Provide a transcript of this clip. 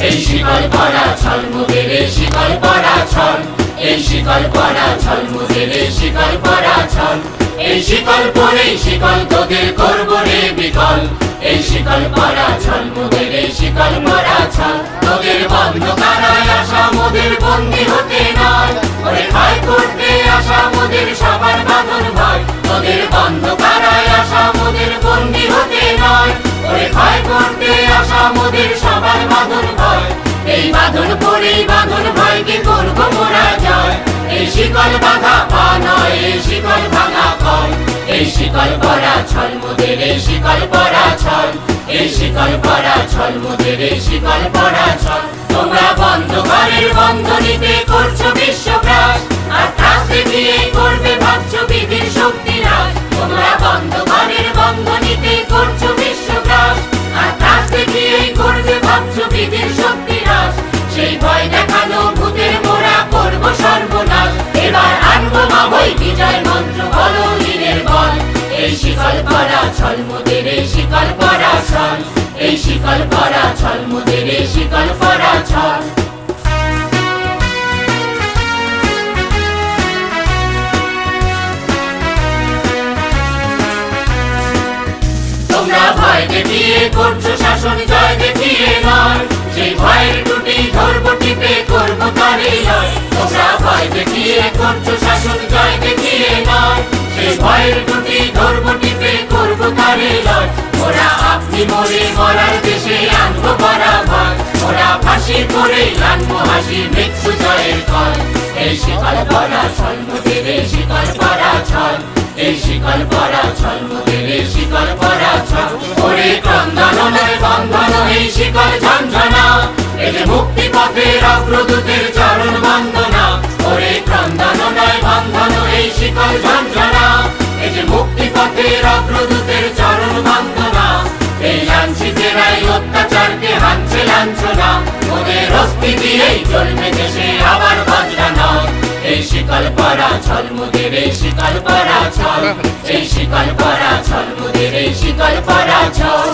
এই শিকল পরা ছল মোদের এই শিকল পরা ছল এই শিকল পরা ছল মোদের এই শিকল পরা ছল এই শিকল পরেই শিকল তোদের করবো রে বিকল এই শিকল পরা ছল মোদের এই শিকল পরা ছল তোদের বন্ধ কারায় আসা মোদের বন্দী হতে নয় ওরে ভয় করতে আসা মোদের সবার বাঁধন ভয় তোদের বন্ধ কারায় আসা মোদের বন্দী হতে নয় ওরে ভয় করতে আসা মোদের সবার বাঁধন ভয় এই বাঁধন পরেই বাঁধন ভয়কে করবো মোরা জয় এই শিকল বাঁধা পা নয় এই শিকল ভাঙা কয় এই শিকল পরা ছল মোদের এই শিকল পরা ছল এই শিকল পরা ছল মোদের এই শিকল পরা ছল তোমরা বন্ধ ঘরের বন্ধনীতে করছো বিশ্বগ্রাস আর ত্রাস দেখিয়ে করবে ভাবছো বিধির শক্তি হ্রাস তোমরা বন্ধ ঘরের বন্ধনীতে করছো বিশ্বগ্রাস আর ত্রাস দেখিয়ে করবে ভাবছো বিধির শক্তি হ্রাস সেই ভয় দেখানো ভূতের মোরা করবো সর্বনাশ এবার আনবো মাবই বিজয় মন্ত্র বলো লীনের বল এই শিকল পরা ছল মোদের এই শিকল পরা ছল এই শিকল পরা ছল মোদের এই শিকল পরা ছল তোমরা ভয় দেখিয়ে করছো শাসন জয় দেখিয়ে নয় সেই ভয়ের টুটি ধরবো টিপে করবো তারে লয় তোমরা ভয় দেখিয়ে করছো শাসন জয় দেখিয়ে নয় সেই ভয়ের টুটি ধরবো টিপে করবো তারে লয় ওরা আপনি মরে মরার দেশে আনবো করা ভয় ওরা ফাঁসি করে আনবো হাসি মৃত্যু জয়ের কল এই শিকল পরা ছল মোদের এই শিকল পরা ছল এই শিকল পরা ছল মোদের এই শিকল পরা ছল ওরে ক্রন্দন নয় বন্ধন এই শিকল ঝঞ্ঝনা এই যে মুক্তি পথের অগ্রদূতের চরণ বন্দনা ওরে ক্রন্দন নয় বন্ধন এই শিকল ঝঞ্ঝনা এই যে মুক্তি পথের অগ্রদূতের চরণ বন্দনা এই লাঞ্ছিতেরাই অত্যাচারকে হানছে লাঞ্ছনা ওদের অস্থি দিয়েই চলবে দেশে আবার বজ্রা নয় এই শিকল পরা ছল মোদের এই শিকল পরা ছল এই শিকল পরা ছল মোদের এই শিকল পরা ছল